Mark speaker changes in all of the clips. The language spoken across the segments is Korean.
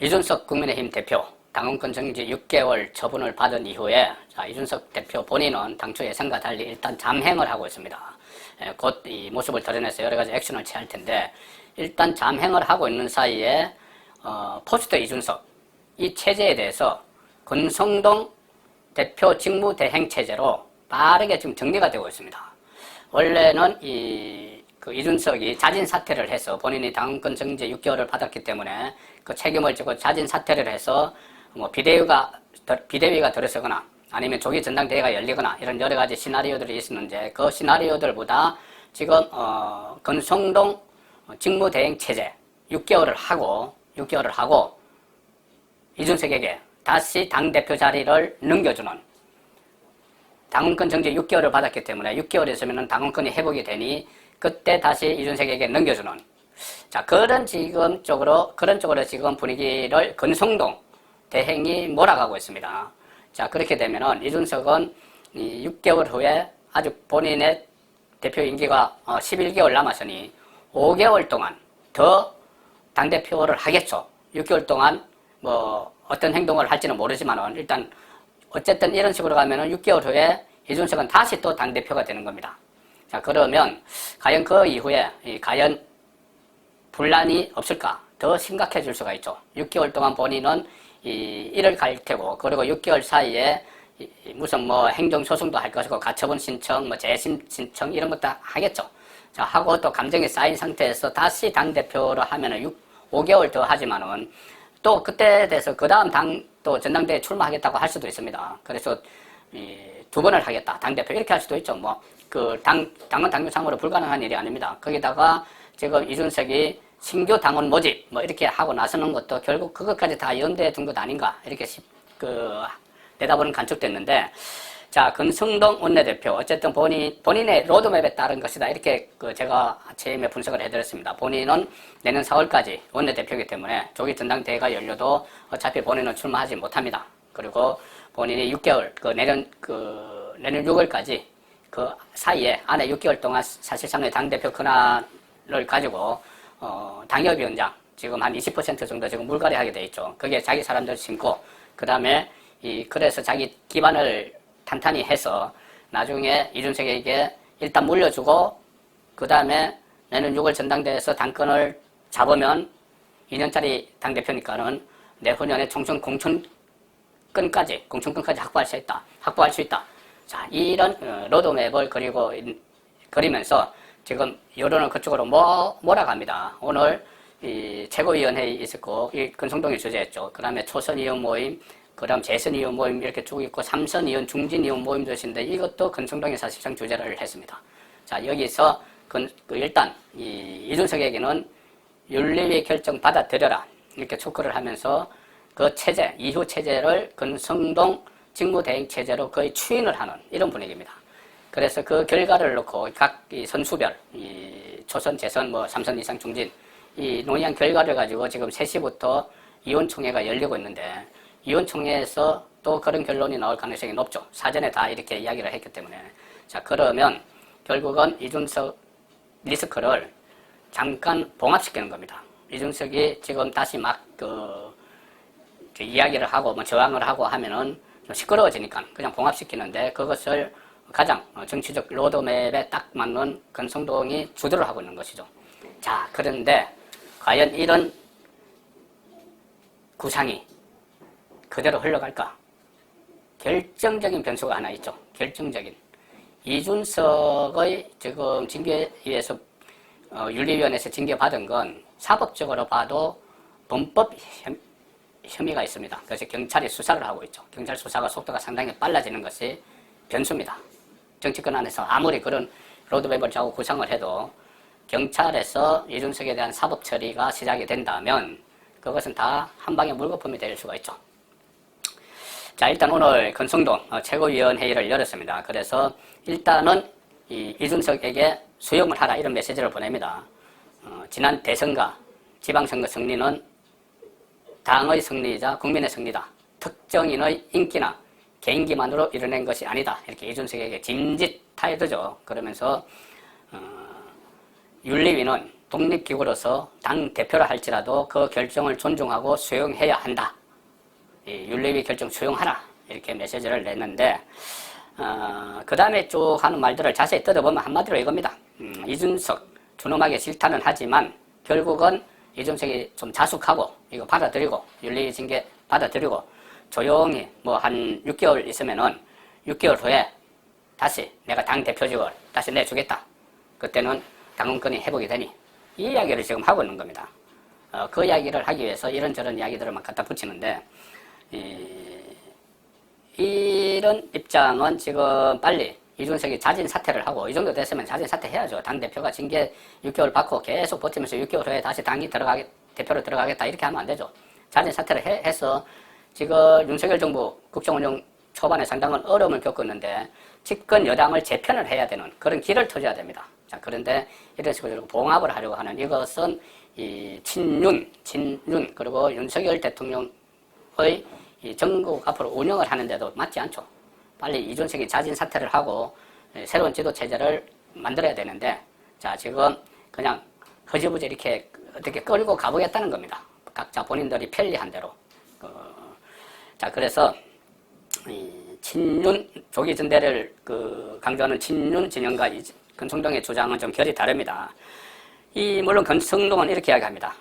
Speaker 1: 이준석 국민의힘 대표 당원권 정지 6개월 처분을 받은 이후에 이준석 대표 본인은 당초 예상과 달리 일단 잠행을 하고 있습니다. 곧 이 모습을 드러내서 여러 가지 액션을 취할 텐데 일단 잠행을 하고 있는 사이에 포스트 이준석 이 체제에 대해서 권성동 대표 직무대행 체제로 빠르게 지금 정리가 되고 있습니다. 원래는 이준석이 자진 사퇴를 해서 본인이 당원권 정지 6개월을 받았기 때문에 그 책임을 지고 자진 사퇴를 해서 뭐 비대위가 들어서거나 아니면 조기 전당대회가 열리거나 이런 여러 가지 시나리오들이 있었는데 그 시나리오들보다 지금 권성동 직무대행 체제 6개월을 하고 이준석에게 다시 당대표 자리를 넘겨주는 당원권 정지 6개월을 받았기 때문에 6개월 있으면 당원권이 회복이 되니 그때 다시 이준석에게 넘겨주는 그런 쪽으로 지금 분위기를 권성동 대행이 몰아가고 있습니다. 그렇게 되면은 이준석은 6개월 후에 아직 본인의 대표 임기가 11개월 남았으니 5개월 동안 더 당대표를 하겠죠. 6개월 동안 뭐 어떤 행동을 할지는 모르지만은 일단 어쨌든 이런 식으로 가면은 6개월 후에 이준석은 다시 또 당대표가 되는 겁니다. 그러면 과연 그 이후에 과연 분란이 없을까? 더 심각해질 수가 있죠. 6개월 동안 본인은 일을 갈 테고 그리고 6개월 사이에 무슨 뭐 행정소송도 할 것이고 가처분 신청, 뭐 재심 신청 이런 것도 하겠죠. 하고 또 감정이 쌓인 상태에서 다시 당대표로 하면은 5개월 더 하지만은 또 그때 돼서 그 다음 또 전당대회 출마하겠다고 할 수도 있습니다. 그래서 두 번을 하겠다. 당대표 이렇게 할 수도 있죠. 뭐 당원 당규상으로 불가능한 일이 아닙니다. 거기다가 지금 이준석이 신규 당원 모집 뭐 이렇게 하고 나서는 것도 결국 그것까지 다 연대에 둔 것 아닌가 이렇게 내다보는 관측됐는데 권성동 원내대표 어쨌든 본인의 로드맵에 따른 것이다 이렇게 제가 아침에 분석을 해드렸습니다. 본인은 내년 4월까지 원내대표이기 때문에 조기 전당대회가 열려도 어차피 본인은 출마하지 못합니다. 그리고 본인이 6개월 내년 6월까지 그 사이에 안에 6개월 동안 사실상의 당대표 권한을 가지고 당협위원장 지금 한 20% 정도 지금 물갈이하게 돼 있죠. 그게 자기 사람들 심고 그 다음에 그래서 자기 기반을 탄탄히 해서 나중에 이준석에게 일단 물려주고 그 다음에 내년 6월 전당대회에서 당권을 잡으면 2년짜리 당대표니까는 내후년에 총선 공천권까지 확보할 수 있다. 이런 로드맵을 그리면서 지금 여론을 그쪽으로 몰아갑니다. 오늘 최고위원회의 있었고 권성동이 주재했죠. 그 다음에 초선 의원 모임, 그 다음 재선 의원 모임 이렇게 쭉 있고 3선 의원, 중진 의원 모임도 있는데 이것도 권성동이 사실상 주재를 했습니다. 여기서 일단 이준석에게는 윤리위 결정 받아들여라 이렇게 촉구를 하면서 그 체제, 이후 체제를 권성동 직무대행 체제로 거의 추인을 하는 이런 분위기입니다. 그래서 그 결과를 놓고 각 선수별, 초선, 재선, 3선 이상 중진, 논의한 결과를 가지고 지금 3시부터 위원총회가 열리고 있는데, 위원총회에서 또 그런 결론이 나올 가능성이 높죠. 사전에 다 이렇게 이야기를 했기 때문에. 그러면 결국은 이준석 리스크를 잠깐 봉합시키는 겁니다. 이준석이 지금 다시 이야기를 하고, 저항을 하고 하면은 좀 시끄러워지니까 그냥 봉합시키는데 그것을 가장 정치적 로드맵에 딱 맞는 권성동이 주도를 하고 있는 것이죠. 그런데 과연 이런 구상이 그대로 흘러갈까? 결정적인 변수가 하나 있죠. 결정적인. 이준석의 지금 징계위에서 윤리위원회에서 징계받은 건 사법적으로 봐도 범법 혐의가 있습니다. 그래서 경찰이 수사를 하고 있죠. 경찰 수사가 속도가 상당히 빨라지는 것이 변수입니다. 정치권 안에서 아무리 그런 로드맵을 짜고 구상을 해도 경찰에서 이준석에 대한 사법 처리가 시작이 된다면 그것은 다 한 방에 물거품이 될 수가 있죠. 일단 오늘 권성동 최고위원회의를 열었습니다. 그래서 일단은 이준석에게 수용을 하라 이런 메시지를 보냅니다. 지난 대선과 지방선거 승리는 당의 승리이자 국민의 승리다. 특정인의 인기나 개인기만으로 이뤄낸 것이 아니다. 이렇게 이준석에게 진짓 타이드죠. 그러면서 윤리위는 독립기구로서 당 대표를 할지라도 그 결정을 존중하고 수용해야 한다. 윤리위 결정 수용하라. 이렇게 메시지를 냈는데 그 다음에 쭉 하는 말들을 자세히 뜯어보면 한마디로 이겁니다. 이준석 준엄하게 질타는 하지만 결국은 이준석이 좀 자숙하고 이거 받아들이고 윤리 징계 받아들이고 조용히 뭐 한 6개월 있으면은 6개월 후에 다시 내가 당 대표직을 다시 내주겠다. 그때는 당원권이 회복이 되니 이 이야기를 지금 하고 있는 겁니다. 그 이야기를 하기 위해서 이런저런 이야기들을 막 갖다 붙이는데 이런 입장은 지금 빨리 이준석이 자진 사퇴를 하고 이 정도 됐으면 자진 사퇴해야죠. 당대표가 징계 6개월 받고 계속 버티면서 6개월 후에 다시 당이 대표로 들어가겠다 이렇게 하면 안 되죠. 자진 사퇴를 해서 지금 윤석열 정부 국정운영 초반에 상당한 어려움을 겪었는데 집권 여당을 재편을 해야 되는 그런 길을 터줘야 됩니다. 자, 그런데 이런 식으로 봉합을 하려고 하는 이것은 이 친윤 그리고 윤석열 대통령의 이 전국 앞으로 운영을 하는데도 맞지 않죠. 빨리 이준석이 자진 사퇴를 하고 새로운 지도 체제를 만들어야 되는데 자 지금 그냥 허지부지 이렇게 어떻게 끌고 가보겠다는 겁니다. 각자 본인들이 편리한 대로. 자 그래서 이 친윤 조기 전대를 강조하는 친윤 진영과 권성동의 주장은 좀 결이 다릅니다. 물론 권성동은 이렇게 이야기합니다.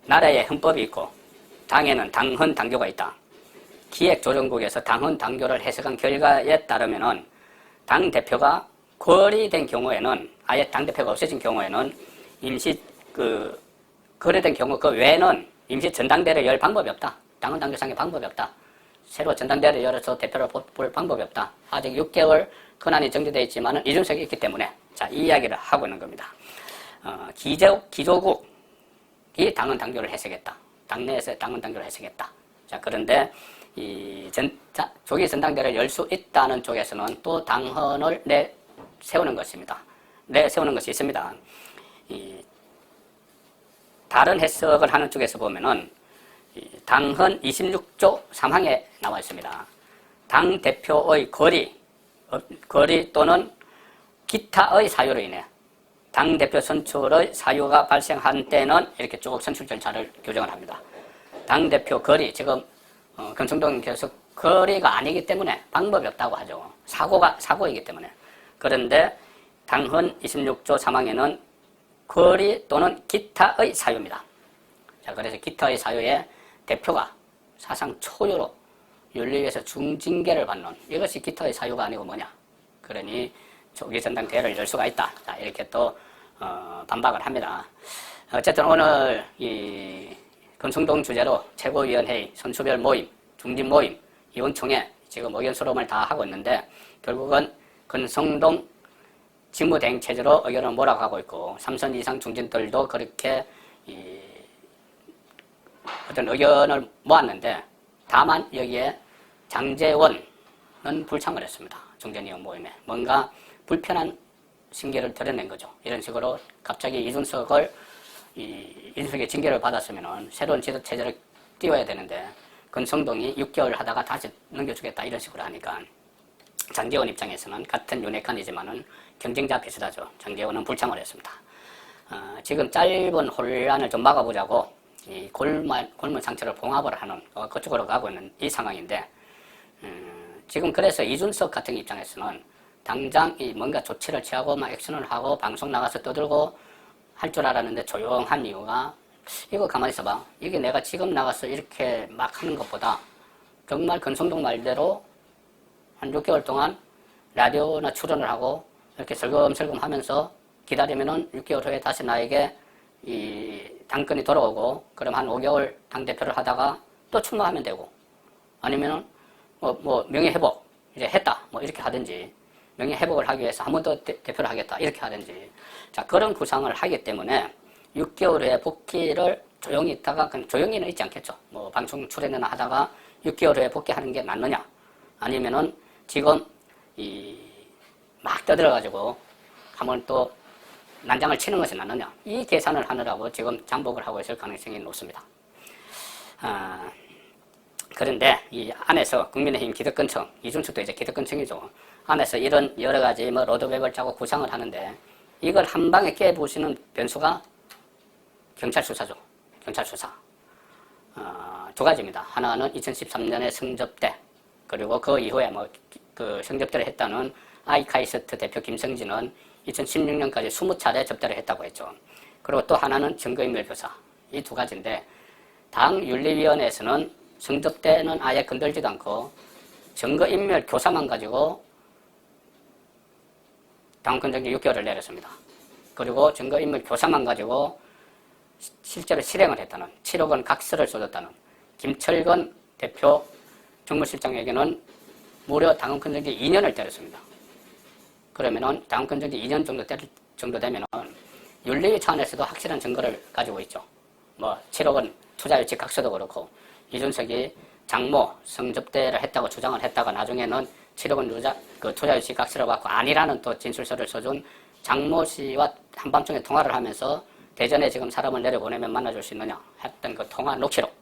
Speaker 1: 나라에 헌법이 있고 당에는 당헌 당규가 있다. 기획조정국에서 당헌 당규를 해석한 결과에 따르면은 당 대표가 거리된 경우에는 아예 당 대표가 없어진 경우에는 임시 거래된 경우 그 외에는 임시 전당대회를 열 방법이 없다. 당헌 당규상의 방법이 없다. 새로 전당대회를 열어서 대표를 뽑을 방법이 없다. 아직 6개월 권한이 정지되어 있지만은 이준석이 있기 때문에 자, 이 이야기를 하고 있는 겁니다. 기조국이 당헌 당규를 해석했다. 당내에서 당헌 당규를 해석했다. 자, 그런데 조기 전당대회를 열 수 있다는 쪽에서는 또 당헌을 내세우는 것입니다. 내세우는 것이 있습니다. 다른 해석을 하는 쪽에서 보면은 당헌 26조 3항에 나와 있습니다. 당 대표의 거리 또는 기타의 사유로 인해 당 대표 선출의 사유가 발생한 때는 이렇게 쭉 선출 절차를 규정을 합니다. 당 대표 거리 지금 권성동 교수 거리가 아니기 때문에 방법이 없다고 하죠. 사고이기 때문에. 그런데 당헌 26조 3항에는 거리 또는 기타의 사유입니다. 자, 그래서 기타의 사유에 대표가 사상 초유로 윤리위에서 중징계를 받는 이것이 기타의 사유가 아니고 뭐냐. 그러니 조기 전당대회를 열 수가 있다. 자, 이렇게 또 반박을 합니다. 어쨌든 오늘 이 권성동 주재로 최고위원회의, 선수별 모임, 중진 모임, 위원총회 지금 의견 수렴을 다 하고 있는데 결국은 권성동 직무대행 체제로 의견을 몰아가고 있고 3선 이상 중진들도 그렇게 어떤 의견을 모았는데 다만 여기에 장제원은 불참을 했습니다. 중진위원 모임에. 뭔가 불편한 심기를 드러낸 거죠. 이런 식으로 갑자기 이준석의 징계를 받았으면 새로운 지도 체제를 띄워야 되는데 권성동이 6개월 하다가 다시 넘겨주겠다 이런 식으로 하니까 장제원 입장에서는 같은 윤핵관이지만은 경쟁자 비슷하죠. 장제원은 불참을 했습니다. 지금 짧은 혼란을 좀 막아보자고 이 골문 상처를 봉합을 하는 그쪽으로 가고 있는 이 상황인데 지금 그래서 이준석 같은 입장에서는 당장 뭔가 조치를 취하고 막 액션을 하고 방송 나가서 떠들고 할 줄 알았는데 조용한 이유가 이거 가만히 있어봐. 이게 내가 지금 나가서 이렇게 막 하는 것보다 정말 권성동 말대로 한 6개월 동안 라디오나 출연을 하고 이렇게 슬금슬금 하면서 기다리면은 6개월 후에 다시 나에게 이 당권이 돌아오고 그럼 한 5개월 당대표를 하다가 또 출마하면 되고 아니면은 뭐 명예회복 이제 했다 뭐 이렇게 하든지 명예회복을 하기 위해서 한 번 더 대표를 하겠다 이렇게 하든지 자 그런 구상을 하기 때문에 6개월 후에 복귀를 조용히 있다가 조용히는 있지 않겠죠. 뭐 방송 출연이나 하다가 6개월 후에 복귀하는 게 낫느냐 아니면은 지금 막 떠들어가지고 한번 또 난장을 치는 것이 낫느냐 이 계산을 하느라고 지금 잠복을 하고 있을 가능성이 높습니다. 그런데 이 안에서 국민의힘 기득권층 이준석도 이제 기득권층이죠. 안에서 이런 여러 가지 뭐 로드맵을 짜고 구상을 하는데 이걸 한 방에 깨부시는 변수가 경찰 수사죠. 경찰 수사. 두 가지입니다. 하나는 2013년에 성접대, 그리고 그 이후에 그 성접대를 했다는 아이카이스트 대표 김성진은 2016년까지 20차례 접대를 했다고 했죠. 그리고 또 하나는 증거인멸 교사. 이 두 가지인데, 당윤리위원회에서는 성접대는 아예 건들지도 않고 증거인멸 교사만 가지고 당원권정지 6개월을 내렸습니다. 그리고 증거인멸 교사만 가지고 실제로 실행을 했다는, 7억 원 각서를 써줬다는 김철건 대표 정무실장에게는 무려 당원권정지 2년을 때렸습니다. 그러면은 당원권정지 2년 정도 되면은 윤리위 차원에서도 확실한 증거를 가지고 있죠. 7억 원 투자유치 각서도 그렇고, 이준석이 장모 성접대를 했다고 주장을 했다가 나중에는 7억 원 투자유치 각서를 받고 아니라는 또 진술서를 써준 장모 씨와 한밤중에 통화를 하면서 대전에 지금 사람을 내려보내면 만나줄 수 있느냐 했던 그 통화 녹취록,